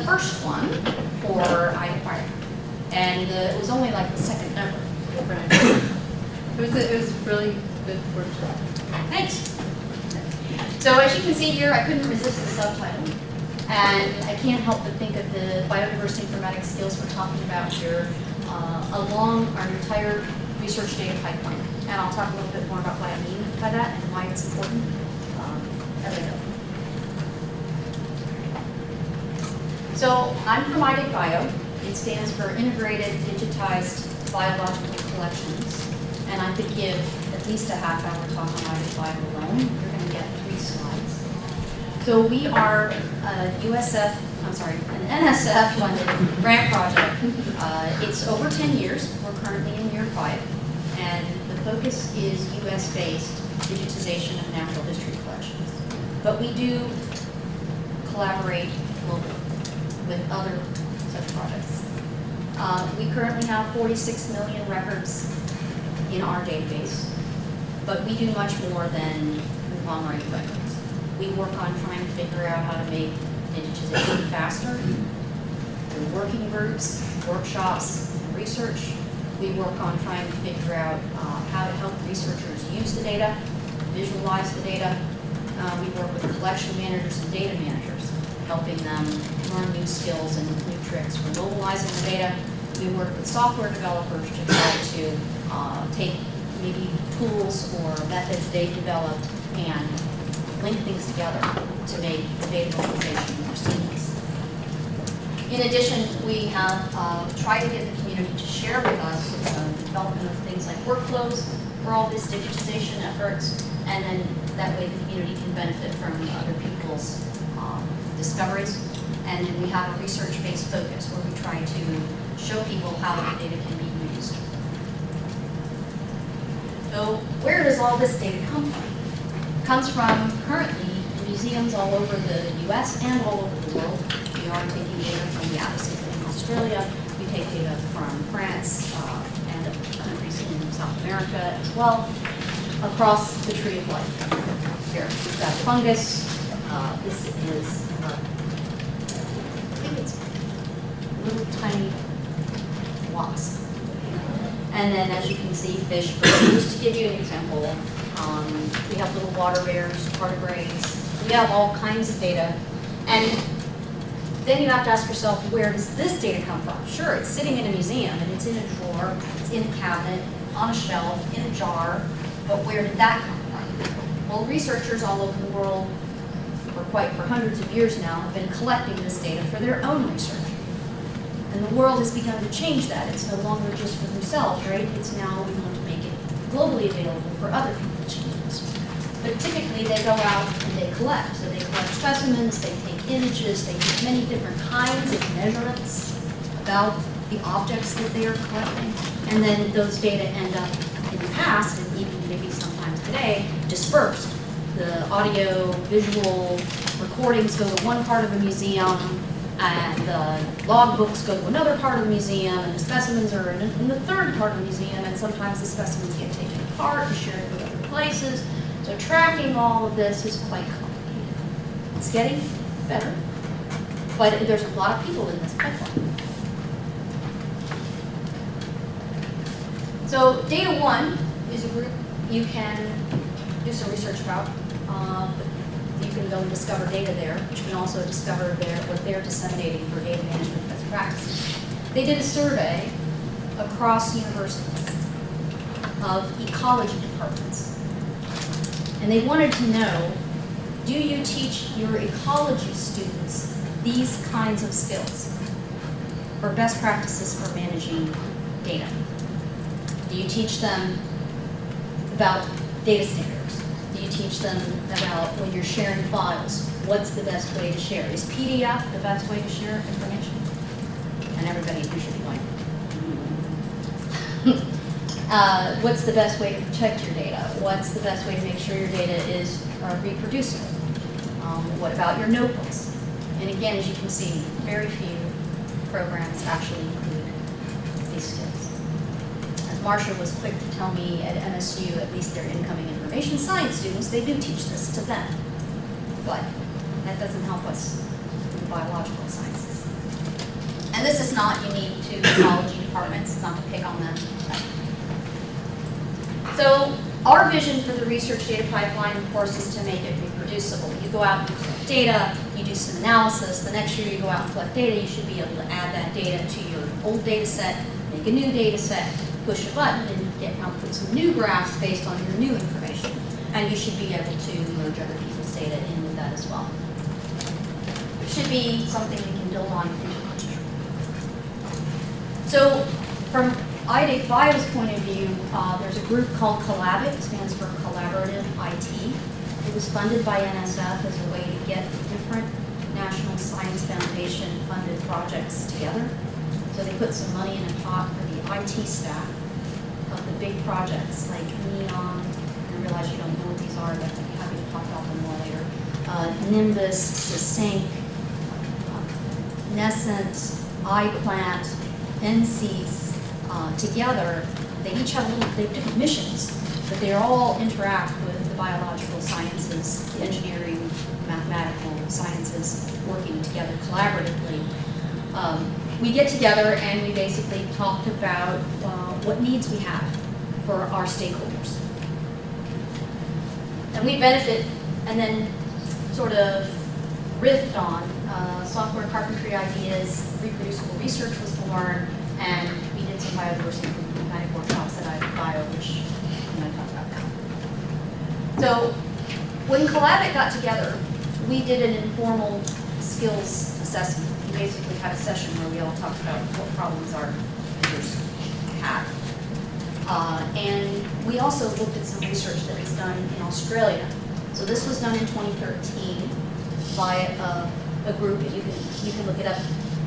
first one for iAquire. And it was only like the second ever. Right. It was really good workshop. Thanks. So as you can see here, I couldn't resist the subtitle. And I can't help but think of the biodiversity informatics skills we're talking about here along our entire research data pipeline. And I'll talk a little bit more about what I mean by that and why it's important as I go. So I'm from IDBio. It stands for Integrated Digitized Biological Collections. And I could give at least a half-hour talk on IDBio alone. You're going to get 3 slides. So we are an NSF-funded grant project. It's over 10 years. We're currently in year 5. And the focus is US-based digitization of natural history collections. But we do collaborate globally with other such projects. We currently have 46 million records in our database, but we do much more than conglomerate records. We work on trying to figure out how to make digitization faster through working groups, workshops, and research. We work on trying to figure out how to help researchers use the data, visualize the data. We work with collection managers and data managers, helping them learn new skills and new tricks for mobilizing the data. We work with software developers to try to take maybe tools or methods they developed and link things together to make the data mobilization more seamless. In addition, we have tried to get the community to share with us the development of things like workflows for all these digitization efforts, and then that way the community can benefit from other people's discoveries. And then we have a research-based focus where we try to show people how the data can be used. So where does all this data come from? It comes from currently museums all over the US and all over the world. We are taking data from the Atlas in Australia. We take data from France and countries in South America as well, across the tree of life. Here, we've got fungus. This is, I think it's little tiny wasp. And then, as you can see, fish. But just to give you an example, we have little water bears, tardigrades. We have all kinds of data. And then you have to ask yourself, where does this data come from? Sure, it's sitting in a museum, and it's in a drawer, it's in a cabinet, on a shelf, in a jar. But where did that come from? Well, researchers all over the world, for hundreds of years now, have been collecting this data for their own research. And the world has begun to change that. It's no longer just for themselves, right? It's now we want to make it globally available for other people to use. But typically they go out and they collect. So they collect specimens, they take images, they take many different kinds of measurements about the objects that they are collecting. And then those data end up in the past, and even maybe sometimes today, dispersed. The audio, visual recordings go to one part of the museum, and the log books go to another part of the museum, and the specimens are in the third part of the museum, and sometimes the specimens get taken apart and shared with other places. So tracking all of this is quite complicated. It's getting better, but there's a lot of people in this pipeline. So Data One is a group you can do some research about. You can go and discover data there, but you can also discover what they're disseminating for data management best practices. They did a survey across universities of ecology departments. And they wanted to know, do you teach your ecology students these kinds of skills or best practices for managing data? Do you teach them about data standards? Do you teach them about when you're sharing files, what's the best way to share? Is PDF the best way to share information? And everybody usually going, what's the best way to protect your data? What's the best way to make sure your data is reproducible? What about your notebooks? And again, as you can see, very few programs actually include these skills. As Marcia was quick to tell me, at MSU, at least their incoming information science students, they do teach this to them. But that doesn't help us in the biological sciences. not unique to ecology departments, not to pick on them. So our vision for the research data pipeline, of course, is to make it reproducible. You go out and collect data, you do some analysis, the next year you go out and collect data, you should be able to add that data to your old data set, make a new data set, push a button, and get output some new graphs based on your new information. And you should be able to merge other people's data in with that as well. It should be something we can build on into the future. So from IDIC Bio's point of view, there's a group called Collabit, it stands for Collaborative IT. It was funded by NSF as a way to get different National Science Foundation funded projects together. So they put some money in a pot for the IT staff of the big projects like NEON, I realize you don't know what these are, but I'm happy to talk about them more later. Nimbus, Sync, Nescent, iPlant, NCEAS, together, they each have they have different missions, but they all interact with the biological sciences, the engineering, mathematical sciences, working together collaboratively. We get together and we basically talk about what needs we have for our stakeholders. And we benefit, and then sort of riffed on software carpentry ideas, reproducible research was born, and we did some biodiversity thematic workshops at IDIC Bio, which I'm going to talk about now. So when Collabit got together, we did an informal skills assessment. We basically had a session where we all talked about what problems our users have. And we also looked at some research that was done in Australia. So this was done in 2013 by a group, and you can look it up,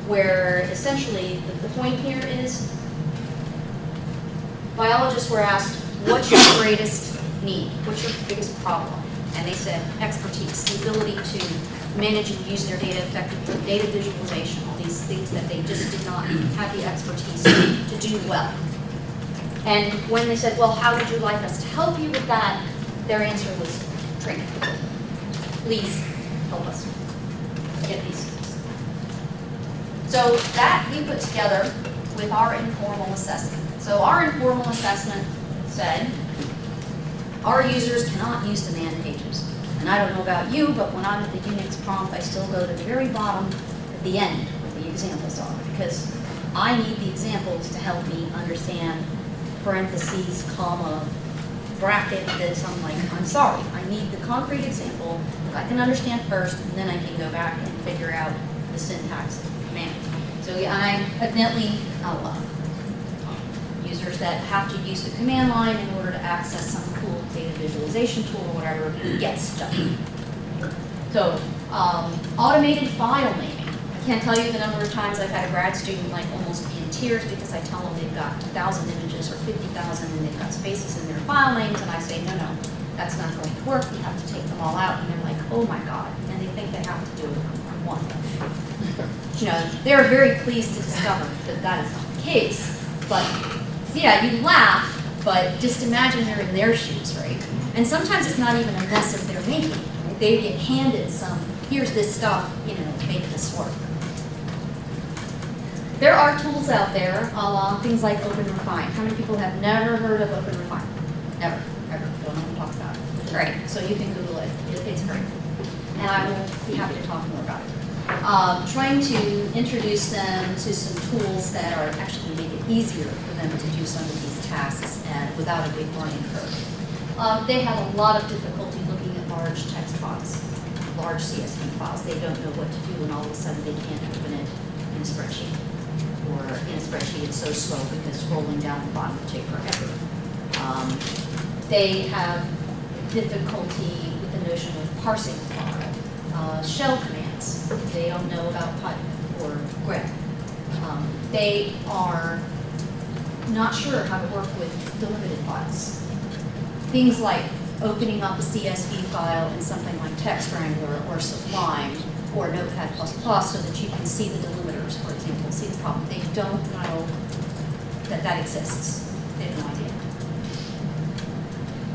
where essentially the point here is biologists were asked, what's your greatest need? What's your biggest problem? And they said expertise, the ability to manage and use their data effectively, data visualization, all these things that they just did not have the expertise to do well. And when they said, well, how would you like us to help you with that? Their answer was training. Please help us get these skills. So that we put together with our informal assessment. So our informal assessment said, our users cannot use demand pages. And I don't know about you, but when I'm at the Unix prompt, I still go to the very bottom at the end where the examples are, because I need the examples to help me understand parentheses, comma, bracket this. I'm like, I'm sorry, I need the concrete example that I can understand first, and then I can go back and figure out the syntax of the command. So I evidently users that have to use the command line in order to access some cool data visualization tool or whatever gets stuck. So automated file naming. I can't tell you the number of times I've had a grad student like almost be in tears because I tell them they've got 1,000 images or 50,000 and they've got spaces in their file names, and I say, no, that's not going to work. We have to take them all out. And they're like, oh my God. And they think they have to do it on one. You know, they're very pleased to discover that that is not the case. But yeah, you laugh, but just imagine they're in their shoes, right? And sometimes it's not even a mess that they're making. Right? They get handed some, here's this stuff, you know, make this work. There are tools out there, things like OpenRefine. How many people have never heard of OpenRefine? Never, ever, don't know what I'm talking about. Right, so you can Google it, it's great. And I will be happy to talk more about it. Trying to introduce them to some tools that are actually make it easier for them to do some of these tasks and without a big learning curve. They have a lot of difficulty looking at large text files, large CSV files. They don't know what to do, and all of a sudden they can't open it in a spreadsheet. Or in a spreadsheet it's so slow because scrolling down the bottom will take forever. They have difficulty with the notion of parsing the file. Shell commands, they don't know about pipe or grep. They are not sure how to work with delimited files. Things like opening up a CSV file in something like Text Wrangler or Sublime or Notepad++ so that you can see the delimiters, for example, see the problem. They don't know that that exists. They have no idea.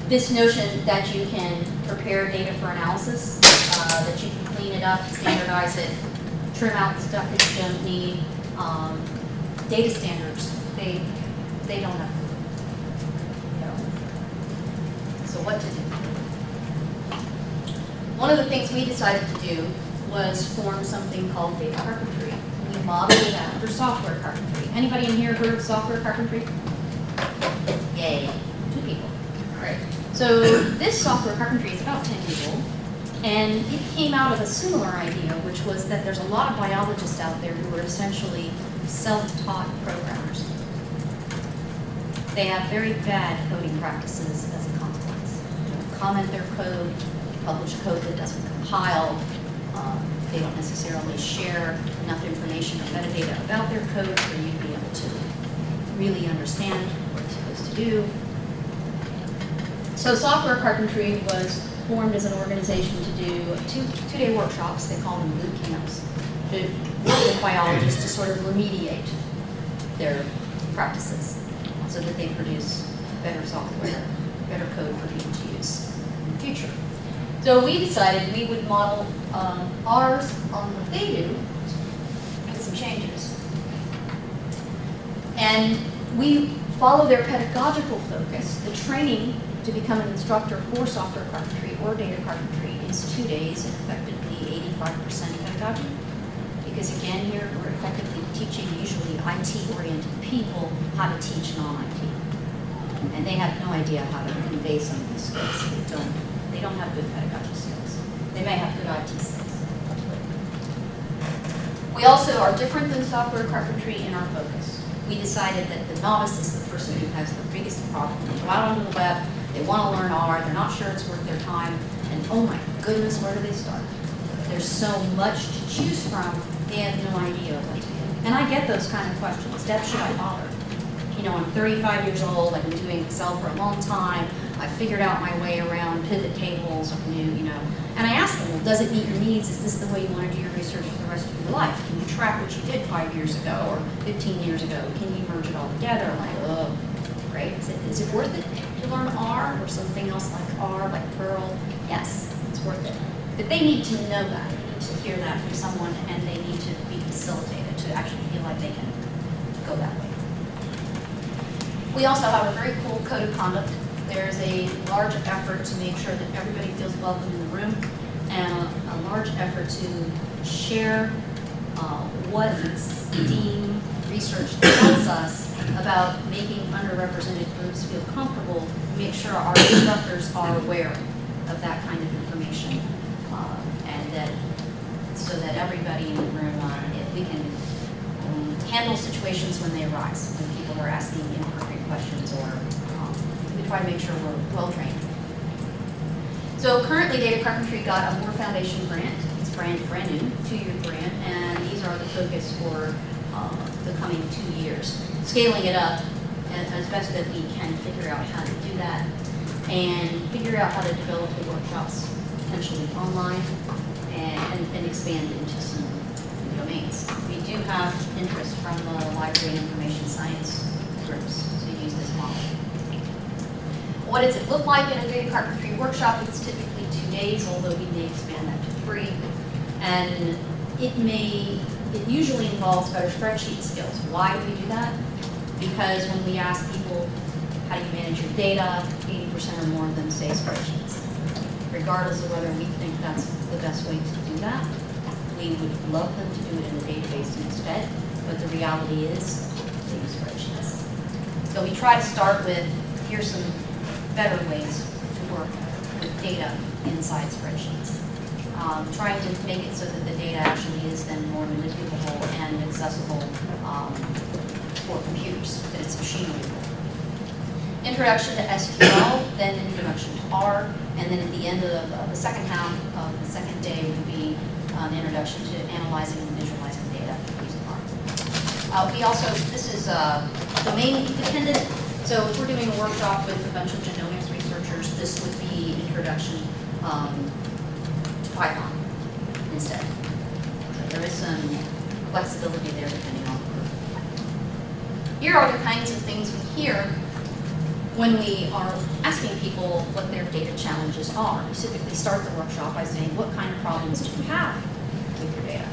This notion that you can prepare data for analysis, that you can clean it up, standardize it, trim out the stuff that you don't need, data standards, they don't have. So what to do? One of the things we decided to do was form something called data carpentry. We modeled it after software carpentry. Anybody in here heard of software carpentry? Yay, 2 people. All right. So this software carpentry is about 10 years old, and it came out of a similar idea, which was that there's a lot of biologists out there who are essentially self-taught programmers. They have very bad coding practices as a consequence. They don't comment their code, publish code that doesn't compile. They don't necessarily share enough information or metadata about their code for you to be able to really understand what it's supposed to do. So software carpentry was formed as an organization to do two-day workshops. They call them boot camps, to work with biologists to sort of remediate their practices so that they produce better software, better code for people to use in the future. So we decided we would model ours on what they do with some changes. And we follow their pedagogical focus. The training to become an instructor for software carpentry or data carpentry is 2 days and effectively 85% pedagogy. Because again, here we're effectively teaching usually IT-oriented people how to teach non-IT. And they have no idea how to convey some of these skills. They don't have good pedagogy skills. They may have good IT skills. We also are different than software carpentry in our focus. We decided that the novice is the person who has the biggest problem. They go out onto the web, they want to learn R, they're not sure it's worth their time, and oh my goodness, where do they start? There's so much to choose from, they have no idea what to do. And I get those kind of questions. Deb, should I bother? You know, I'm 35 years old, I've been doing Excel for a long time, I figured out my way around pivot tables, and I asked them, well, does it meet your needs? Is this the way you want to do your research for the rest of your life? Can you track what you did 5 years ago or 15 years ago? Can you merge it all together? I'm like, oh, great. Is it worth it to learn R or something else like R, like Perl? Yes, it's worth it. But they need to know that. They need to hear that from someone, and they need to be facilitated to actually feel like they can go that way. We also have a very cool code of conduct. There's a large effort to make sure that everybody feels welcome in the room, and a large effort to share what STEAM research tells us about making underrepresented groups feel comfortable, make sure our instructors are aware of that kind of information, and that so that everybody in the room, if we can handle situations when they arise, when people are asking inappropriate questions, or we try to make sure we're well trained. So currently Data Carpentry got a Moore Foundation grant. It's brand new, 2-year grant, and these are the focus for the coming 2 years. Scaling it up as best that we can, figure out how to do that, and figure out how to develop the workshops potentially online and expand into some new domains. We do have interest from the library and information science groups to use this model. What does it look like in a data carpentry workshop? It's typically 2 days, although we may expand that to 3. And it usually involves better spreadsheet skills. Why do we do that? Because when we ask people, how do you manage your data, 80% or more of them say spreadsheets. Regardless of whether we think that's the best way to do that, we would love them to do it in a database instead, but the reality is they use spreadsheets. So we try to start with, here's some better ways to work with data inside spreadsheets. Trying to make it so that the data actually is then more manipulable and accessible for computers, that it's machine readable. Introduction to SQL, then introduction to R, and then at the end of the second half of the second day would be an introduction to analyzing and visualizing data using R. We also, this is domain dependent, so if we're doing a workshop with a bunch of genomics researchers, this would be introduction to Python instead. So there is some flexibility there depending on the group. Here are the kinds of things we hear when we are asking people what their data challenges are. We typically start the workshop by saying, what kind of problems do you have with your data?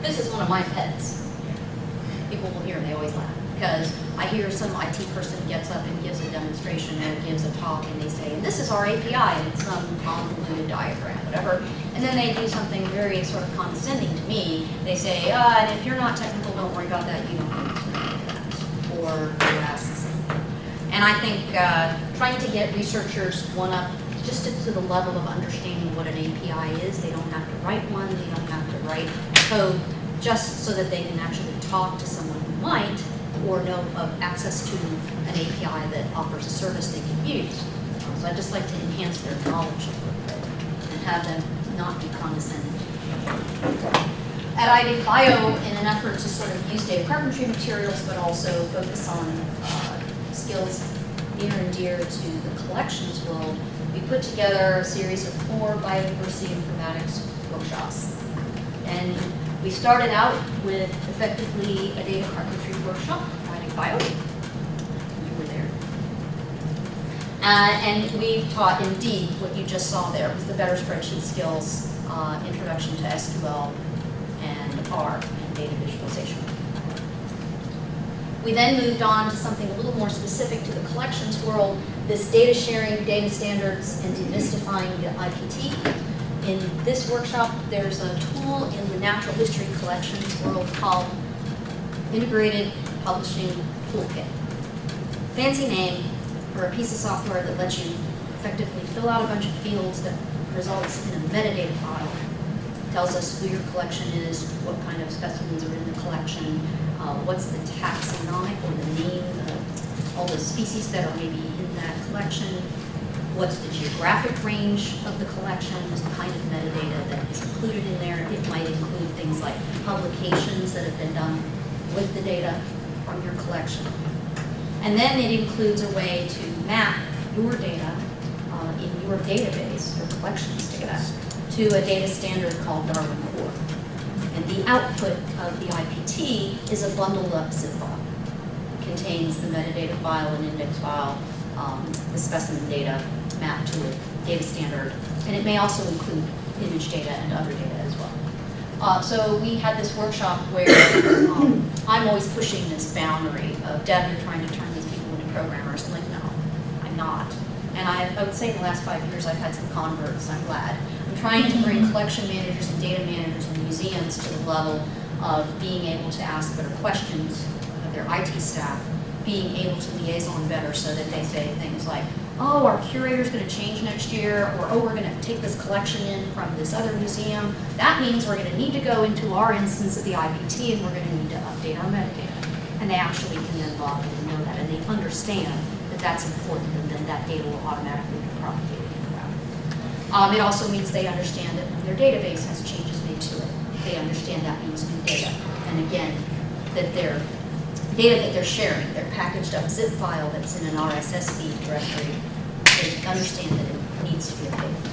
This is one of my pets. People will hear and they always laugh because I hear some IT person gets up and gives a demonstration or gives a talk and they say, and this is our API, and it's some convoluted diagram, whatever. And then they do something very sort of condescending to me. They say, and if you're not technical, don't worry about that. You don't need to know that. Or you ask something. And I think trying to get researchers one up just to the level of understanding what an API is. They don't have to write one. They don't have to write code, just so that they can actually talk to someone who might, or know of access to an API that offers a service they can use. So I just like to enhance their knowledge a little bit and have them not be condescending. At IDIC Bio, in an effort to sort of use data carpentry materials, but also focus on skills near and dear to the collections world, we put together a series of 4 biodiversity informatics workshops. And we started out with effectively a data carpentry workshop, IDIC Bio. You were there. And we taught, indeed, what you just saw there was the better spreadsheet skills, introduction to SQL and R, and data visualization. We then moved on to something a little more specific to the collections world, this data sharing, data standards, and demystifying the IPT. In this workshop, there's a tool in the natural history collections world called Integrated Publishing Toolkit. Fancy name for a piece of software that lets you effectively fill out a bunch of fields that results in a metadata file. Tells us who your collection is, what kind of specimens are in the collection, what's the taxonomic or the name of all the species that are maybe in that collection, what's the geographic range of the collection, just the kind of metadata that is included in there. It might include things like publications that have been done with the data from your collection. And then it includes a way to map your data in your database, your collections data, to a data standard called Darwin Core. And the output of the IPT is a bundled up zip file. It contains the metadata file and index file, the specimen data mapped to a data standard, and it may also include image data and other data as well. So we had this workshop where I'm always pushing this boundary of, Deb, you're trying to turn these people into programmers. I'm like, no, I'm not. And I would say in the last 5 years I've had some converts, I'm glad. I'm trying to bring collection managers and data managers and museums to the level of being able to ask better questions of their IT staff, being able to liaison better so that they say things like, oh, our curator's going to change next year, or oh, we're going to take this collection in from this other museum. That means we're going to need to go into our instance of the IPT and we're going to need to update our metadata. And they actually can then log in and know that, and they understand that that's important, and then that data will automatically be propagated throughout. It also means they understand that when their database has changes made to it, they understand that means new data. And again, that their data that they're sharing, their packaged up zip file that's in an RSS feed directory, they understand that it needs to be updated.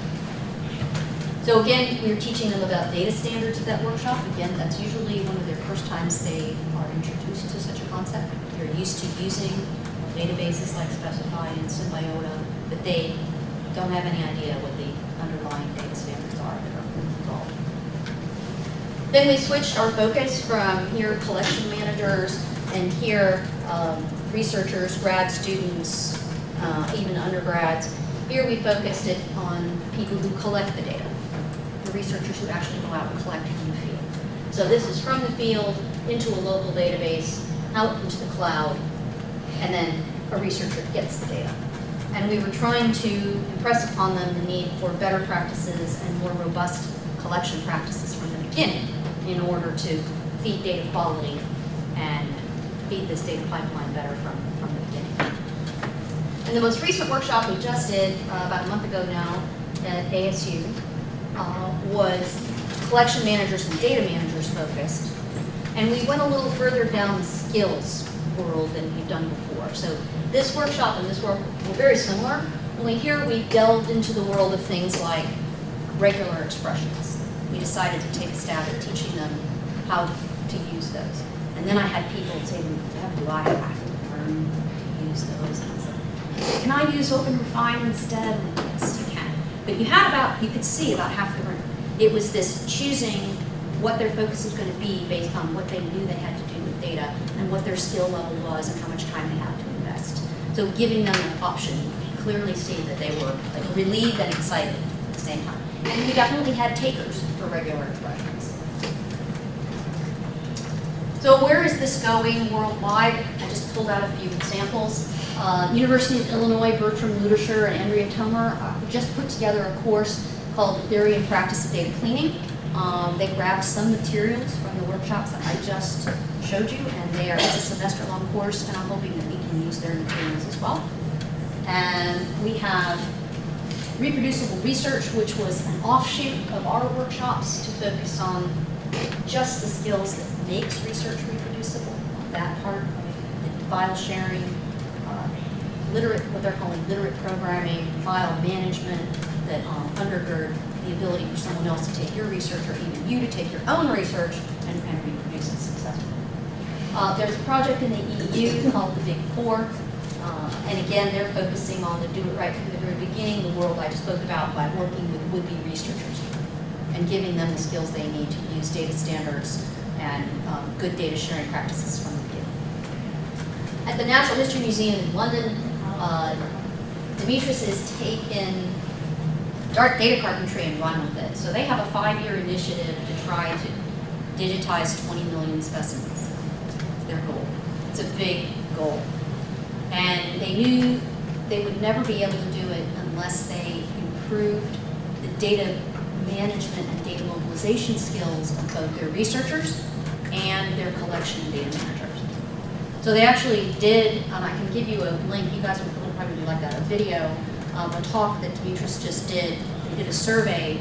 So again, we were teaching them about data standards at that workshop. Again, that's usually one of their first times they are introduced to such a concept. They're used to using databases like Specify and Symbiota, but they don't have any idea what the underlying data standards are that are involved. Then we switched our focus from here collection managers and here researchers, grad students, even undergrads. Here we focused it on people who collect the data, the researchers who actually go out and collect from the field. So this is from the field into a local database, out into the cloud, and then a researcher gets the data. And we were trying to impress upon them the need for better practices and more robust collection practices from the beginning in order to feed data quality and feed this data pipeline better from the beginning. And the most recent workshop we just did about a month ago now at ASU was collection managers and data managers focused. And we went a little further down the skills world than we've done before. So this workshop and this work were very similar, only here we delved into the world of things like regular expressions. We decided to take a stab at teaching them how to use those. And then I had people say, do I have to learn to use those? And I was like, can I use Open Refine instead? And yes, you can. But you could see about half the room. It was this choosing what their focus is going to be based on what they knew they had to do with data and what their skill level was and how much time they had to invest. So giving them an option, you could clearly see that they were like relieved and excited at the same time. And we definitely had takers for regular expressions. So where is this going worldwide? I just pulled out a few examples. University of Illinois, Bertram Luderscher and Andrea Tomer just put together a course called Theory and Practice of Data Cleaning. They grabbed some materials from the workshops that I just showed you, and it's a semester-long course, and I'm hoping that we can use their materials as well. And we have reproducible research, which was an offshoot of our workshops to focus on just the skills that makes research reproducible, that part, file sharing, what they're calling literate programming, file management, that undergird the ability for someone else to take your research, or even you to take your own research and reproduce it successfully. There's a project in the EU called the Big Four, and again, they're focusing on the do it right from the very beginning, the world I just spoke about, by working with would-be researchers and giving them the skills they need to use data standards and good data sharing practices from the beginning. At the Natural History Museum in London, Demetrius has taken dark data carpentry and run with it. So they have a 5-year initiative to try to digitize 20 million specimens. It's their goal. It's a big goal. And they knew they would never be able to do it unless they improved the data management and data mobilization skills of both their researchers and their collection and data managers. So they actually did, and I can give you a link, you guys would probably like that, a video, a talk that Demetrius just did. They did a survey,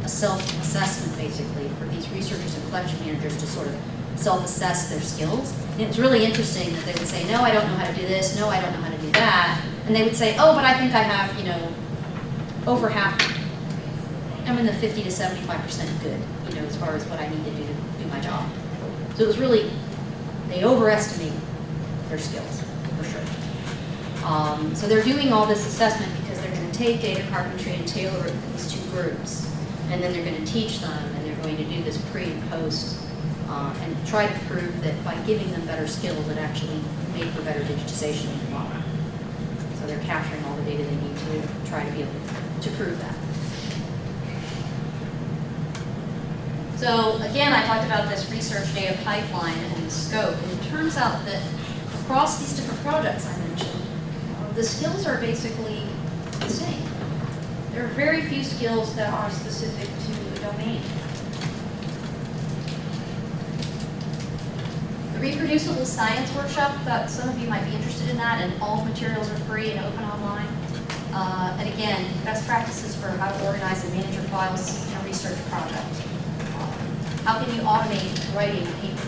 a self-assessment basically, for these researchers and collection managers to sort of self-assess their skills. And it was really interesting that they would say, no, I don't know how to do this, no, I don't know how to do that. And they would say, oh, but I think I have, over half, I'm in the 50 to 75% good, as far as what I need to do my job. So it was really, they overestimate their skills, for sure. So they're doing all this assessment because they're going to take data carpentry and tailor it for these two groups, and then they're going to teach them, and they're going to do this pre and post, and try to prove that by giving them better skills, it actually made for better digitization in the long run. So they're capturing all the data they need to try to be able to prove that. So again, I talked about this research data pipeline and the scope, and it turns out that across these different projects I mentioned, the skills are basically the same. There are very few skills that are specific to a domain. The reproducible science workshop, that some of you might be interested in that, and all materials are free and open online. And again, best practices for how to organize and manage your files in a research project. How can you automate writing paper?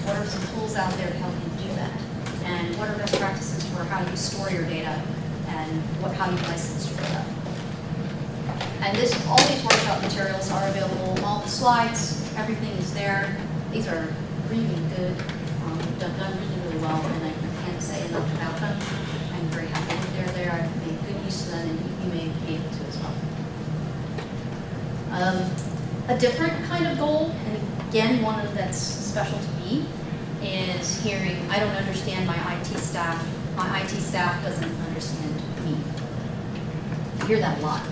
What are some tools out there to help you do that? And what are best practices for how you store your data and how you license your data? And all these workshop materials are available. All the slides, everything is there. These are really good. Done really, really well, and I can't say enough about them. I'm very happy that they're there. I've made good use of them, and you may be able to as well. A different kind of goal, and again, one that's special to me, is hearing, I don't understand my IT staff doesn't understand me. I hear that a lot.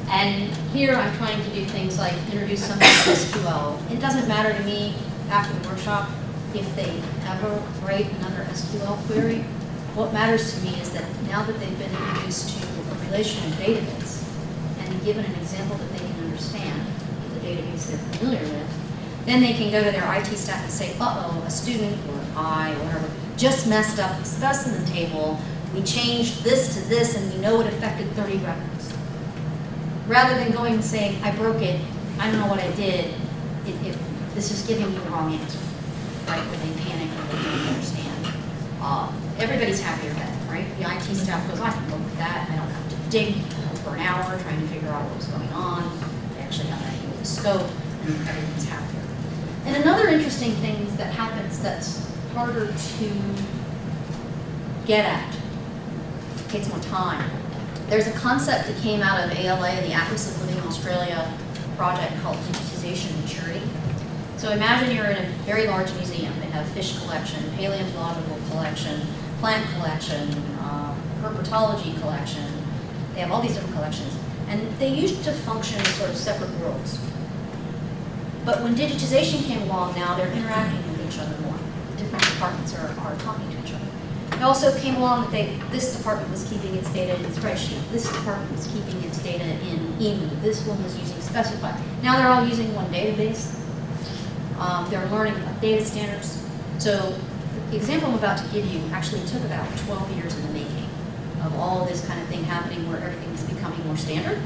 And here I'm trying to do things like introduce some SQL. It doesn't matter to me after the workshop if they ever write another SQL query. What matters to me is that now that they've been introduced to a relational database and given an example that they can understand, the database they're familiar with, then they can go to their IT staff and say, uh-oh, a student or I, or whatever, just messed up the specimen table. We changed this to this, and we know it affected 30 records. Rather than going and saying, I broke it, I don't know what I did, this is giving you the wrong answer, right? Where they panic or they don't understand. Everybody's happier then, right? The IT staff goes, I can look at that, I don't have to dig for an hour trying to figure out what was going on. They actually have an idea of the scope, and everyone's happier. And another interesting thing that happens that's harder to get at, takes more time. There's a concept that came out of ALA, the Atlas of Living Australia, project called Digitization Maturity. So imagine you're in a very large museum. They have fish collection, paleontological collection, plant collection, herpetology collection. They have all these different collections. And they used to function as sort of separate worlds. But when digitization came along, now they're interacting with each other more. Different departments are talking to each other. It also came along that this department was keeping its data in spreadsheet. This department was keeping its data in EMU. This one was using Specify. Now they're all using one database. They're learning about data standards. So the example I'm about to give you actually took about 12 years in the making of all this kind of thing happening where everything is becoming more standard.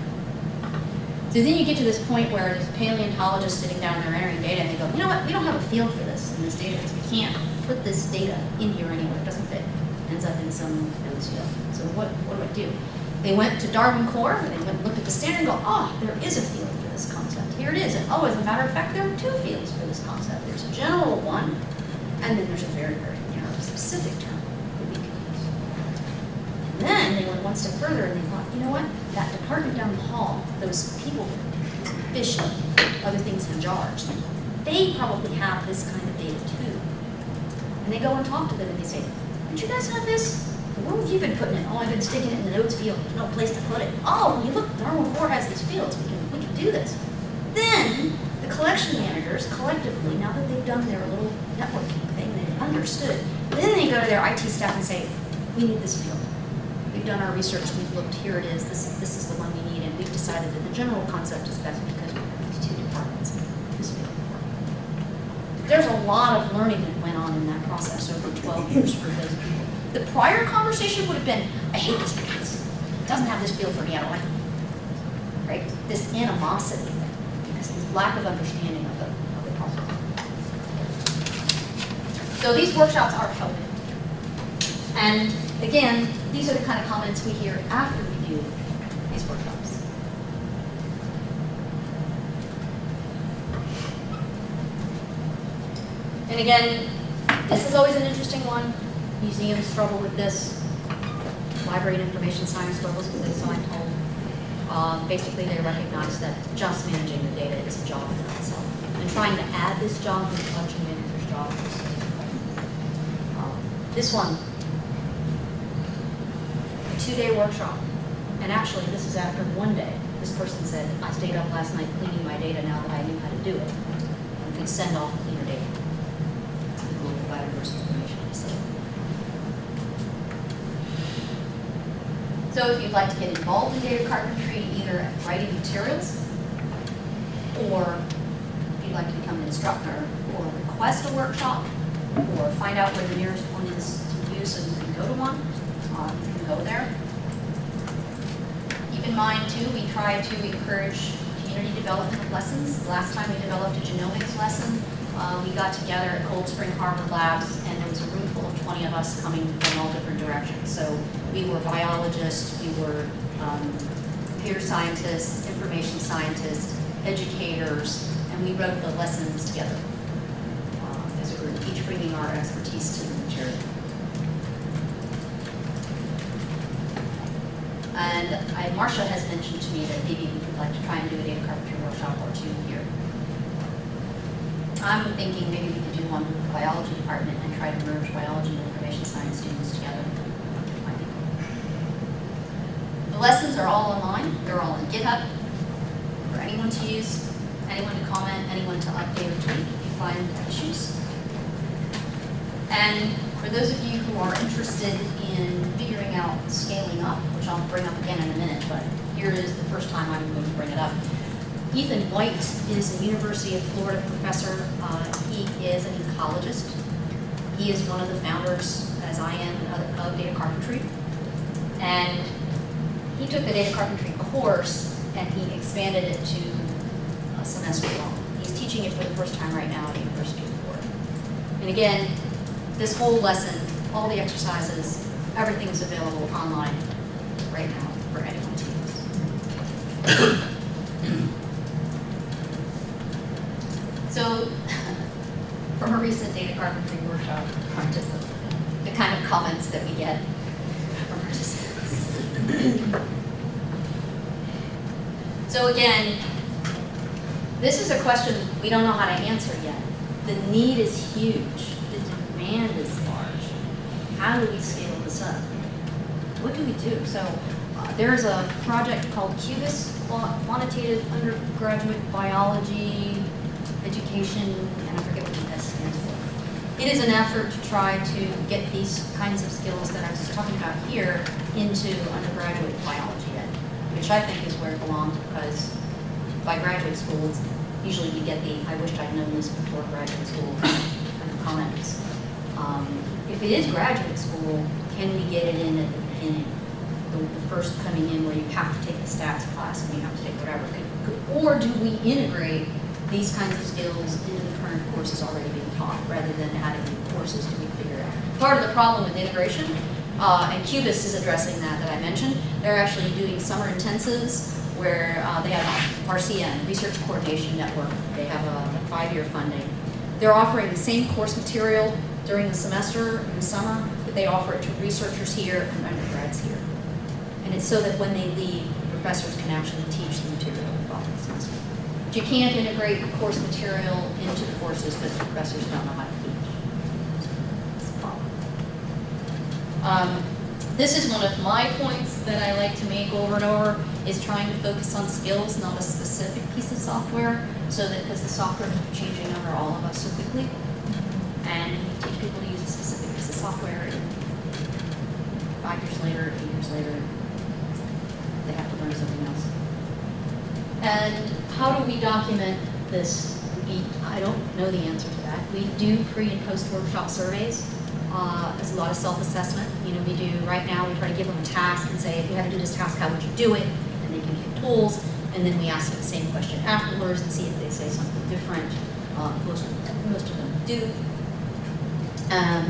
So then you get to this point where there's a paleontologist sitting down there entering data and they go, you know what, we don't have a field for this in this database. We can't put this data in here anywhere. It doesn't fit. It ends up in some nodes field. So what do I do? They went to Darwin Core and they went and looked at the standard and go, oh, there is a field for this concept. Here it is. And oh, as a matter of fact, there are two fields for this concept. There's a general one, and then there's a very, very narrow specific term that we can use. And then they went one step further and they thought, you know what? That department down the hall, those people, fish and other things in jars, they probably have this kind of data too. And they go and talk to them and they say, don't you guys have this? Where have you been putting it? Oh, I've been sticking it in the notes field. There's no place to put it. Oh, well, you look, Darwin Core has these fields. We can do this. Then the collection managers collectively, now that they've done their little networking thing, they've understood, then they go to their IT staff and say, we need this field. We've done our research, we've looked, here it is, this is the one we need, and we've decided that the general concept is best because we have these two departments. This field. There's a lot of learning that went on in that process over 12 years for those people. The prior conversation would have been, I hate this because it doesn't have this field for me, I don't like it. Right? This animosity, because this lack of understanding of the process. So these workshops are helping. And again, these are the kind of comments we hear after we do these workshops. And again, this is always an interesting one. Museums struggle with this. Library and information science struggles with this, so I'm told. Basically, they recognize that just managing the data is a job in itself. And trying to add this job to the collection manager's job is difficult. This one, a 2-day workshop. And actually, this is after 1 day. This person said, I stayed up last night cleaning my data now that I knew how to do it. And could send off cleaner data to the global biodiversity information facility. So if you'd like to get involved in data carpentry, either writing materials, or if you'd like to become an instructor, or request a workshop, or find out where the nearest one is to you so you can go to one, you can go there. Keep in mind too, we try to encourage community development of lessons. Last time we developed a genomics lesson, we got together at Cold Spring Harbor Labs, and there was a room full of 20 of us coming from all different directions. So we were biologists, we were computer scientists, information scientists, educators, and we wrote the lessons together as a group, each bringing our expertise to the material. And Marcia has mentioned to me that maybe we would like to try and do a data carpentry workshop or two here. I'm thinking maybe we could do one with the biology department and try to merge biology and information science students together. The lessons are all online. They're all on GitHub for anyone to use, anyone to comment, anyone to update or tweak if you find issues. And for those of you who are interested in figuring out scaling up, which I'll bring up again in a minute, but here is the first time I'm going to bring it up. Ethan White is a University of Florida professor. He is an ecologist. He is one of the founders, as I am, of data carpentry. And he took the data carpentry course and he expanded it to a semester long. He's teaching it for the first time right now at the University of Florida. And again, this whole lesson, all the exercises, everything is available online right now for anyone to use. So, from a recent data carpentry workshop, just the kind of comments that we get from participants. So again, This is a question we don't know how to answer yet. The need is huge. The demand is large. How do we scale this up? What do we do? So there's a project called QBIS, Quantitative Undergraduate Biology Education, and I forget what the S stands for. It is an effort to try to get these kinds of skills that I was talking about here into undergraduate biology ed, which I think is where it belongs, because by graduate school, it's usually we get the "I wished I'd known this before graduate school" kind of comments. If it is graduate school, can we get it in at the beginning? The first coming in where you have to take the stats class and you have to take whatever. Or do we integrate these kinds of skills into the current courses already being taught, rather than adding new courses to be figured out? Part of the problem with integration, and QBIS is addressing that I mentioned, they're actually doing summer intensives where they have RCN, Research Coordination Network. They have a 5-year funding. They're offering the same course material during the semester in the summer, but they offer it to researchers here and undergrads here. And it's so that when they leave, professors can actually teach the material the following semester. But you can't integrate the course material into the courses because the professors don't know how to teach. It's a problem. This is one of my points that I like to make over and over, is trying to focus on skills, not a specific piece of software, so that because the software is changing under all of us so quickly, and you teach people to use a specific piece of software, and 5 years later, 8 years later, they have to learn something else. And how do we document this? I don't know the answer to that. We do pre- and post-workshop surveys. There's a lot of self-assessment. You know, we do right now, we try to give them a task and say, if you had to do this task, how would you do it? And they can get tools. And then we ask them the same question afterwards and see if they say something different. Most of them do.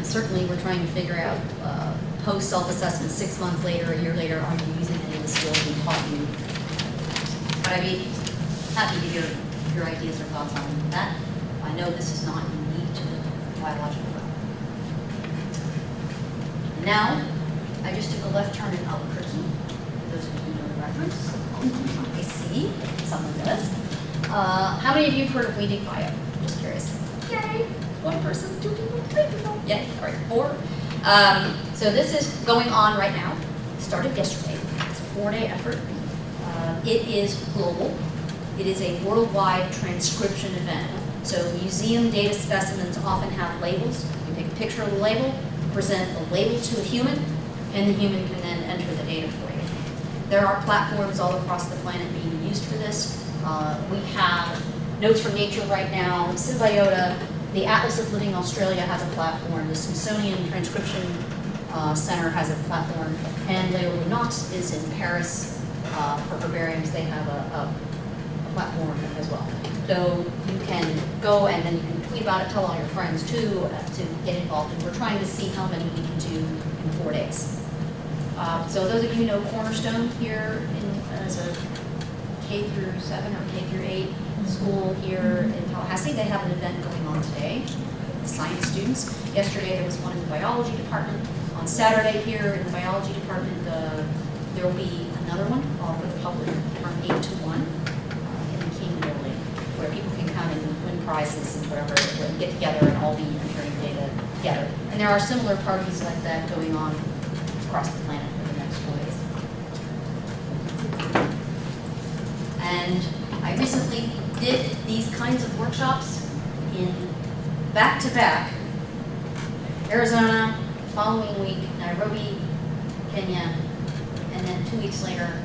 Certainly, we're trying to figure out post-self-assessment 6 months later, a year later, are you using any of the skills we taught you? But I'd be happy to hear your ideas or thoughts on that. I know this is not unique to the biological realm. Now, I just took a left turn in Albuquerque. For those of you who know the reference, I see someone does. How many of you have heard of We Dig Bio? Just curious. Yay! 1 person, 2 people, 3 people. Yay! All right, 4. So this is going on right now. It started yesterday. It's a 4-day effort. It is global. It is a worldwide transcription event. So museum data specimens often have labels. You take a picture of the label, present the label to a human, and the human can then enter the data for you. There are platforms all across the planet being used for this. We have Notes from Nature right now, Symbiota, the Atlas of Living Australia has a platform, the Smithsonian Transcription Center has a platform, and Léo Lunot is in Paris for herbariums. They have a platform as well. So you can go and then you can tweet about it, tell all your friends too, to get involved. And we're trying to see how many we can do in 4 days. So those of you who know Cornerstone here as a K through 7 or K through 8 school here in Tallahassee, they have an event going on today, science students. Yesterday there was one in the biology department. On Saturday here in the biology department, there will be another one for the public from 8 to 1 in the King building, where people can come and win prizes and whatever, and get together and all be entering data together. And there are similar parties like that going on across the planet for the next 4 days. And I recently did these kinds of workshops in back-to-back, Arizona, the following week, Nairobi, Kenya, and then 2 weeks later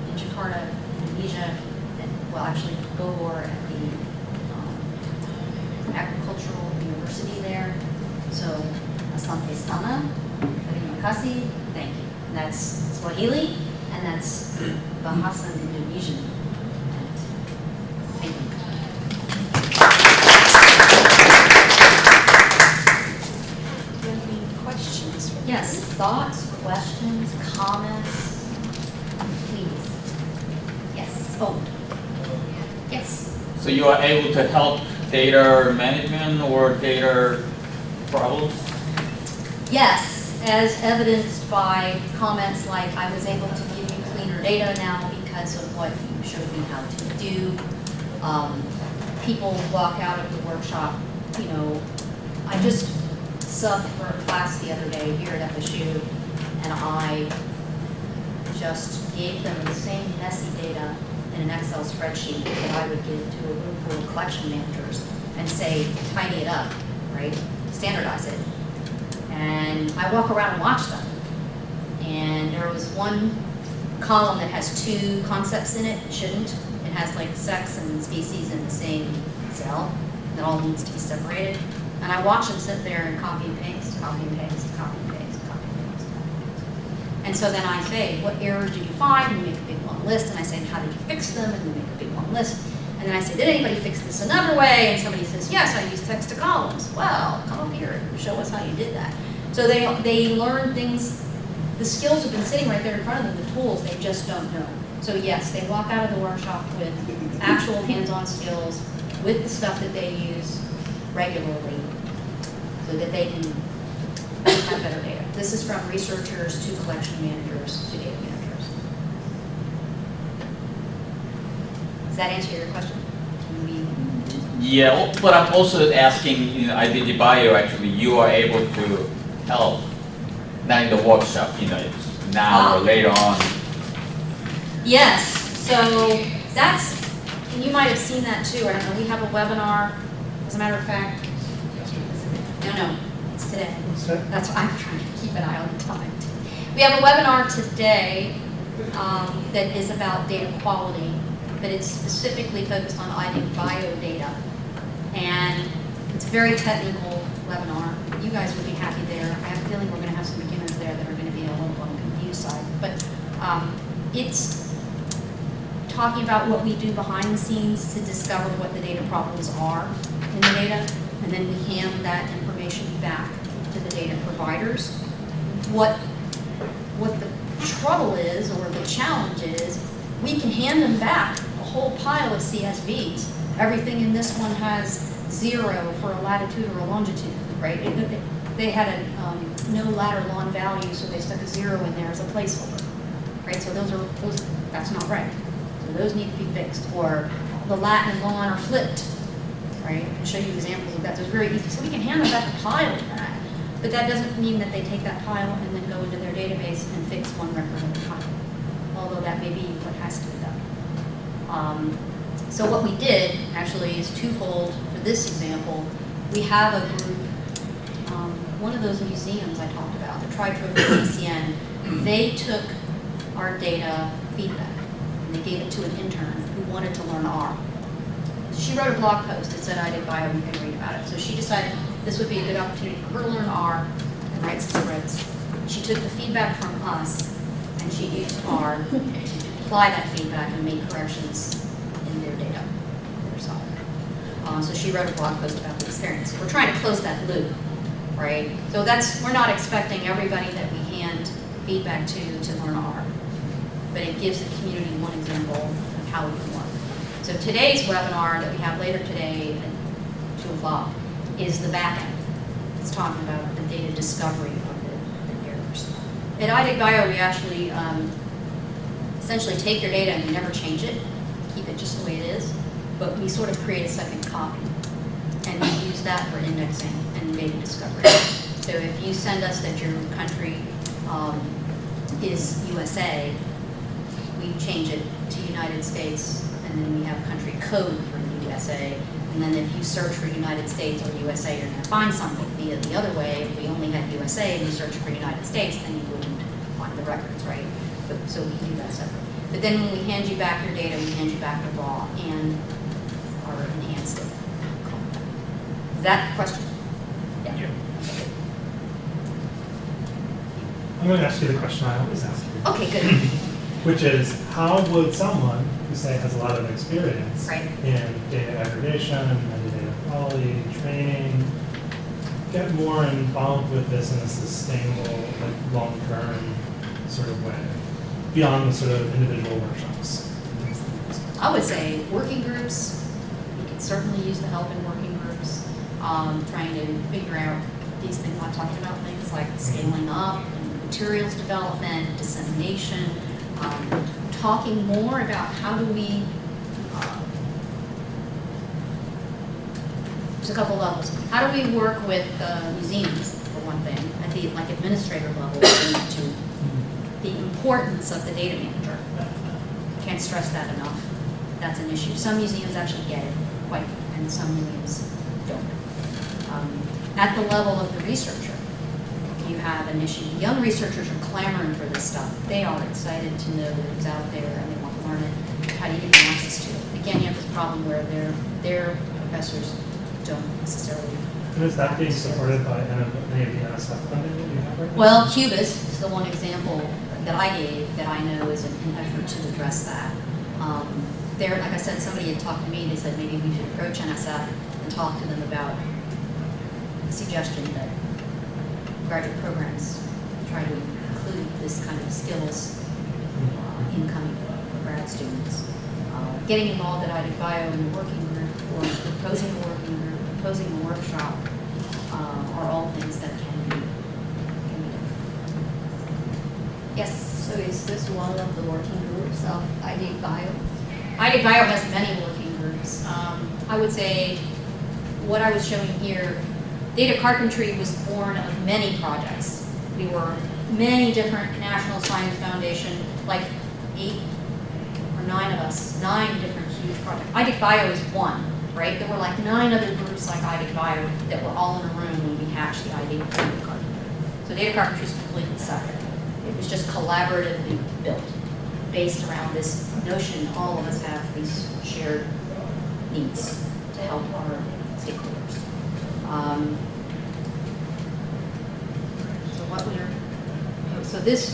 in Jakarta, Indonesia, and well, actually Bogor at the agricultural university there. So, asante sana, terima kasih, thank you. And that's Swahili, and that's Bahasa Indonesian. Thank you. Do you have any questions? Yes, thoughts, questions, comments, please. Yes. Oh. Yes. So you are able to help data management or data problems? Yes, as evidenced by comments like, I was able to give you cleaner data now because of what you showed me how to do. People walk out of the workshop, you know, I just subbed for a class the other day here at FSU, and I just gave them the same messy data in an Excel spreadsheet that I would give to a room full of collection managers and say, tidy it up, right? Standardize it. And I walk around and watch them. And there was one column that has two concepts in it. It shouldn't. It has like sex and species in the same cell. It all needs to be separated. And I watch them sit there and copy and paste, copy and paste, copy and paste, copy and paste, copy and paste. And so then I say, what errors did you find? And we make a big long list. And I say, how did you fix them? And we make a big long list. And then I say, did anybody fix this another way? And somebody says, yes, I use text to columns. Well, come up here and show us how you did that. So they learn things. The skills have been sitting right there in front of them, the tools, they just don't know. So yes, they walk out of the workshop with actual hands-on skills, with the stuff that they use regularly, so that they can have better data. This is from researchers to collection managers to data managers. Does that answer your question? Yeah, but I'm also asking, you know, IDD Bio, actually, you are able to help, not in the workshop, you know, now or later on. Yes, so that's, and you might have seen that too, I don't know, we have a webinar, as a matter of fact, no, it's today. That's why I'm trying to keep an eye on the time. We have a webinar today that is about data quality, but it's specifically focused on IDD Bio data. And it's a very technical webinar. You guys would be happy there. I have a feeling we're going to have some beginners there that are going to be a little on the confused side. But it's talking about what we do behind the scenes to discover what the data problems are in the data, and then we hand that information back to the data providers. What the trouble is, or the challenge is, we can hand them back a whole pile of CSVs. Everything in this one has 0 for a latitude or a longitude, right? They had a no lat or lon value, so they stuck a 0 in there as a placeholder, right? So that's not right. So those need to be fixed. Or the lat and lon are flipped, right? I can show you examples of that. So it's very easy. So we can hand them back a pile of that, but that doesn't mean that they take that pile and then go into their database and fix one record at a time, although that may be what has to be done. So what we did actually is twofold for this example. We have a group, one of those museums I talked about, the Tri-Trophy ECN, they took our data feedback and they gave it to an intern who wanted to learn R. She wrote a blog post that said, IDD Bio, you can read about it. So she decided this would be a good opportunity for her to learn R and write some scripts. She took the feedback from us and she used R to apply that feedback and make corrections in their data herself. So she wrote a blog post about the experience. We're trying to close that loop, right? So we're not expecting everybody that we hand feedback to learn R, but it gives the community one example of how we can work. So today's webinar that we have later today at 2 o'clock is the back end. It's talking about the data discovery of the errors. At IDD Bio, we actually essentially take your data and we never change it, keep it just the way it is, but we sort of create a second copy. And we use that for indexing and data discovery. So if you send us that your country is USA, we change it to United States, and then we have country code for the USA. And then if you search for United States or USA, you're going to find something via the other way. If we only had USA and you search for United States, then you wouldn't find the records, right? So we can do that separately. But then when we hand you back your data, we hand you back the raw and our enhanced data. Is that the question? Yeah. I'm going to ask you the question I always ask you. Okay, good. Which is, how would someone who, say, has a lot of experience Right. in data aggregation and data quality, training, get more involved with this in a sustainable, like, long-term sort of way, beyond the sort of individual workshops? I would say working groups. We could certainly use the help in working groups, trying to figure out these things I'm talking about, things like scaling up, and materials development, dissemination, talking more about how do we There's a couple levels. How do we work with museums, for one thing, at the like administrator level, to the importance of the data manager? Can't stress that enough. That's an issue. Some museums actually get it quite, and some museums don't. At the level of the researcher, you have an issue. Young researchers are clamoring for this stuff. They are excited to know that it's out there and they want to learn it. How do you get access to it? Again, you have this problem where their professors don't necessarily. And is that being supported by any of the NSF funding that you have right now? Well, Cubis is the one example that I gave that I know is an effort to address that. There, like I said, somebody had talked to me. They said maybe we should approach NSF and talk to them about the suggestion that graduate programs try to include this kind of skills incoming grad students. Getting involved at IDBio in the working group or proposing a working group, proposing a workshop are all things that can be done. Yes? So is this one of the working groups of IDBio? IDBio has many working groups. I would say what I was showing here, data carpentry was born of many projects. We were many different National Science Foundation, like 8 or 9 of us, 9 different huge projects. IDBio is one, right? There were like 9 other groups like IDBio that were all in a room when we hatched the idea of data carpentry. So data carpentry is completely separate. It was just collaboratively built, based around this notion all of us have these shared needs to help our stakeholders.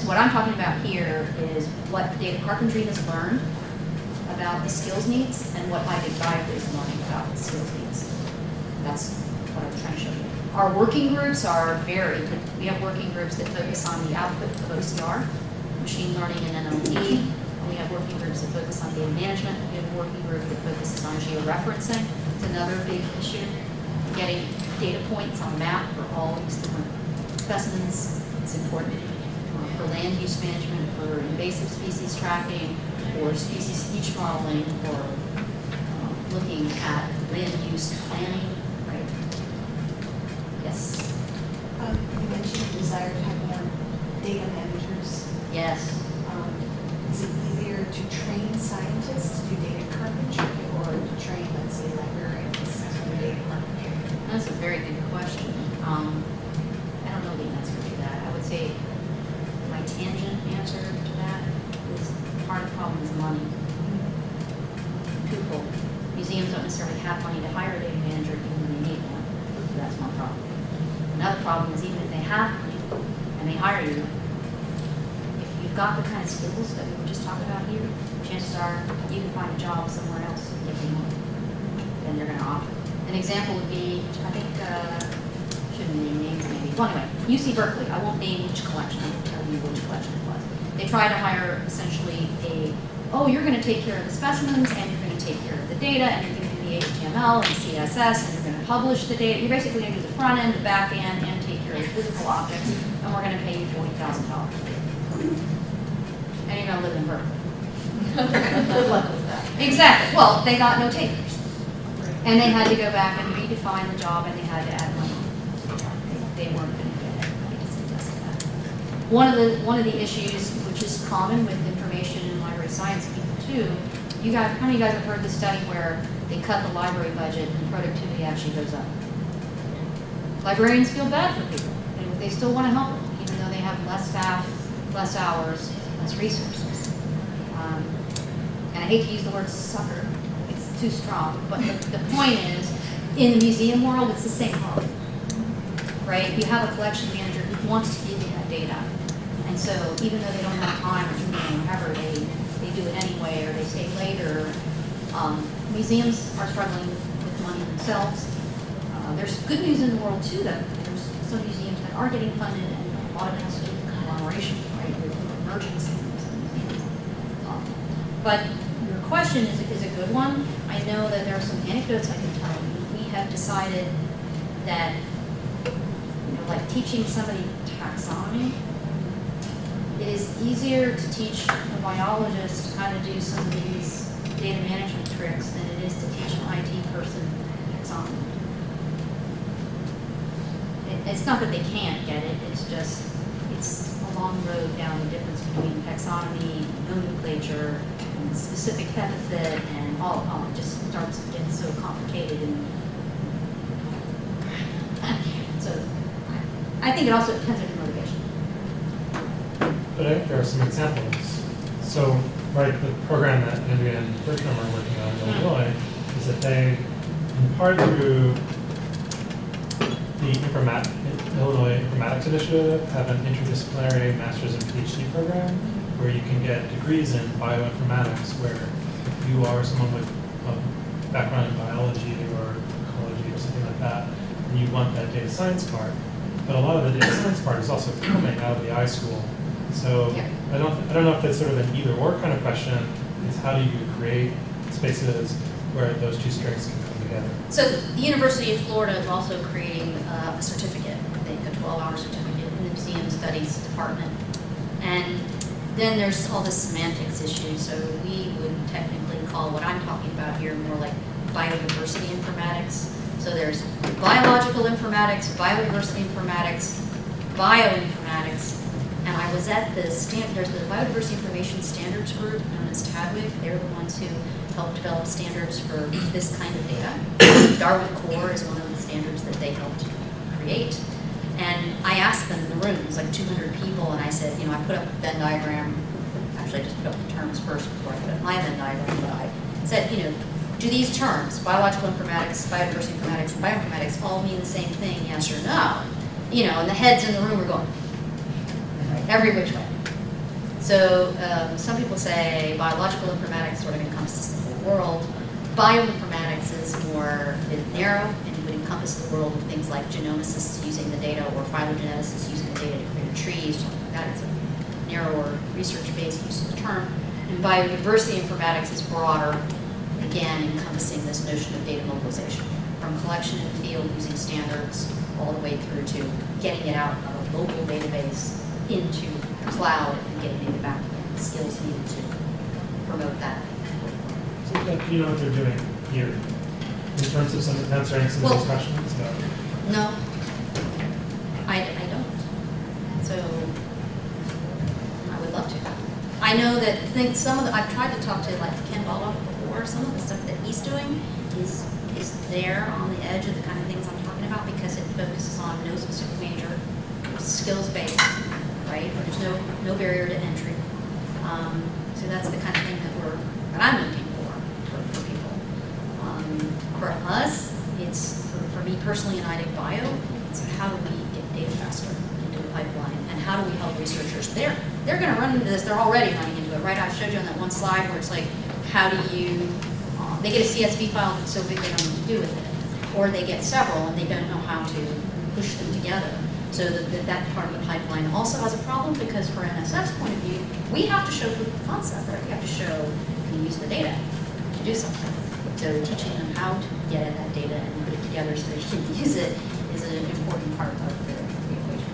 What I'm talking about here is what data carpentry has learned about the skills needs and what IDBio is learning about the skills needs. That's what I'm trying to show you. Our working groups are varied. We have working groups that focus on the output of OCR, machine learning and NLP. We have working groups that focus on data management. We have a working group that focuses on georeferencing. It's another big issue. Getting data points on a map for all these different specimens is important for land use management, for invasive species tracking, for species speech modeling, for looking at land use planning, right? Yes? You mentioned the desire to have more data managers. Yes. Is it easier to train scientists to do data carpentry or to train, let's say, librarians to do data carpentry? That's a very good question. I don't know the answer to that. I would say my tangent answer to that is part of the problem is money. Twofold. Museums don't necessarily have money to hire a data manager even when they need one. So that's one problem. Another problem is even if they have money and they hire you, if you've got the kind of skills that we were just talking about here, chances are you can find a job somewhere else and get more than they're going to offer. An example would be, I think, shouldn't name names maybe. Well, anyway, UC Berkeley. I won't name which collection. I won't tell you which collection it was. They tried to hire essentially you're going to take care of the specimens and you're going to take care of the data and you're going to do the HTML and the CSS and you're going to publish the data. You're basically going to do the front end, the back end, and take care of the physical objects. And we're going to pay you $40,000. And you're going to live in Berkeley. Good luck with that. Exactly. Well, they got no takers. And they had to go back and redefine the job, and they had to add money. They weren't going to get everybody to say yes to that. One of the issues, which is common with information and library science people too, how many of you guys have heard the study where they cut the library budget and productivity actually goes up? Librarians feel bad for people. They still want to help them, even though they have less staff, less hours, less resources. And I hate to use the word sucker. Too strong, but the point is, in the museum world, it's the same problem, right? You have a collection manager who wants to give you that data, and so even though they don't have time or whatever, they do it anyway, or they stay later. Museums are struggling with money themselves. There's good news in the world too, though. There's some museums that are getting funded, and a lot of it has to do with conglomeration, right? With emergence in museums. But your question is a good one. I know that there are some anecdotes I can tell you. We have decided that, like teaching somebody taxonomy, it is easier to teach a biologist how to do some of these data management tricks than it is to teach an IT person taxonomy. it's not that they can't get it, it's just, it's a long road down the difference between taxonomy, nomenclature, and specific epithet, and all, it just starts to get so complicated. And so I think it also depends on your motivation. But I think there are some examples. So, right, the program that Andrea and Bertram are working on in Illinois is that they, in part through the Illinois Informatics Initiative, have an interdisciplinary master's and PhD program where you can get degrees in bioinformatics, where if you are someone with a background in biology or ecology or something like that, and you want that data science part, but a lot of the data science part is also coming out of the iSchool. So Yeah. I don't know if that's sort of an either-or kind of question. It's how do you create spaces where those two strengths can come together? So the University of Florida is also creating a certificate, I think, a 12-hour certificate in the Museum Studies Department. And then there's all the semantics issue. So we would technically call what I'm talking about here more like biodiversity informatics. So there's biological informatics, biodiversity informatics, bioinformatics. And I was at there's the Biodiversity Information Standards Group, known as TADWIG. They're the ones who helped develop standards for this kind of data. Darwin Core is one of the standards that they helped create. And I asked them in the room, it was like 200 people, and I said, you know, I put up a Venn diagram. Actually, I just put up the terms first before I put up my Venn diagram, but I said, you know, do these terms, biological informatics, biodiversity informatics, and bioinformatics, all mean the same thing, yes or no? You know, and the heads in the room are going, every which way. So some people say biological informatics sort of encompasses the whole world. Bioinformatics is more narrow and would encompass the world of things like genomicists using the data or phylogeneticists using the data to create trees, something like that. It's a narrower research-based use of the term. And biodiversity informatics is broader, again encompassing this notion of data mobilization, from collection in the field using standards all the way through to getting it out of a local database into the cloud and getting it back again, the skills needed to promote that. So, do you know what they're doing here in terms of answering some of these questions? No, I don't. So I would love to. I know that I've tried to talk to like Ken Baloff before. Some of the stuff that he's doing is there on the edge of the kind of things I'm talking about because it focuses on no specific major, skills based. Right? There's no barrier to entry. So that's the kind of thing that I'm looking for people. For us, it's for me personally in IDIC Bio, it's how do we get data faster into the pipeline and how do we help researchers? They're going to run into this. They're already running into it, right? I showed you on that one slide where it's like, how do you? They get a CSV file that's so big they don't know what to do with it, or they get several and they don't know how to push them together. So that part of the pipeline also has a problem because for NSF's point of view, we have to show proof of concept, right? We have to show we can use the data to do something. So teaching them how to get at that data and put it together so they can use it is an important part of the equation.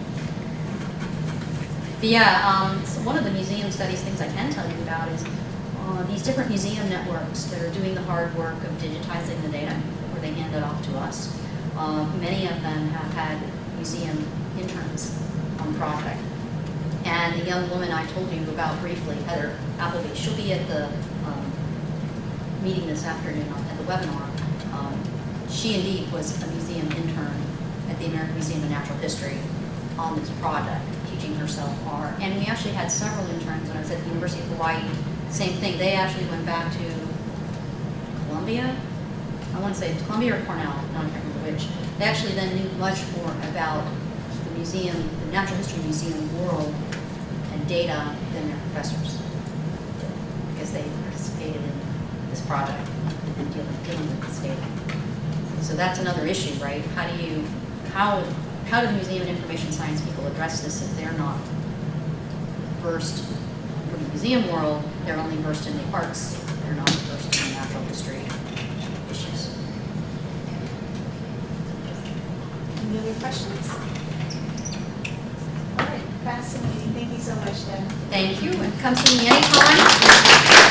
But yeah, so one of the museum studies things I can tell you about is these different museum networks that are doing the hard work of digitizing the data before they hand it off to us. Many of them have had museum interns on the project. And the young woman I told you about briefly, Heather Appleby, she'll be at the meeting this afternoon at the webinar. She indeed was a museum intern at the American Museum of Natural History on this project, teaching herself art. And we actually had several interns when I was at the University of Hawaii. Same thing, they actually went back to Columbia. I want to say Columbia or Cornell, I don't remember which. They actually then knew much more about the museum, the natural history museum world and data than their professors because they participated in this project and dealing with this data. So that's another issue, right? How do the museum and information science people address this if they're not versed from the museum world, they're only versed in the arts, they're not versed in the natural history issues. Any other questions? All right, fascinating. Thank you so much, Deb. Thank you, and come see me anytime.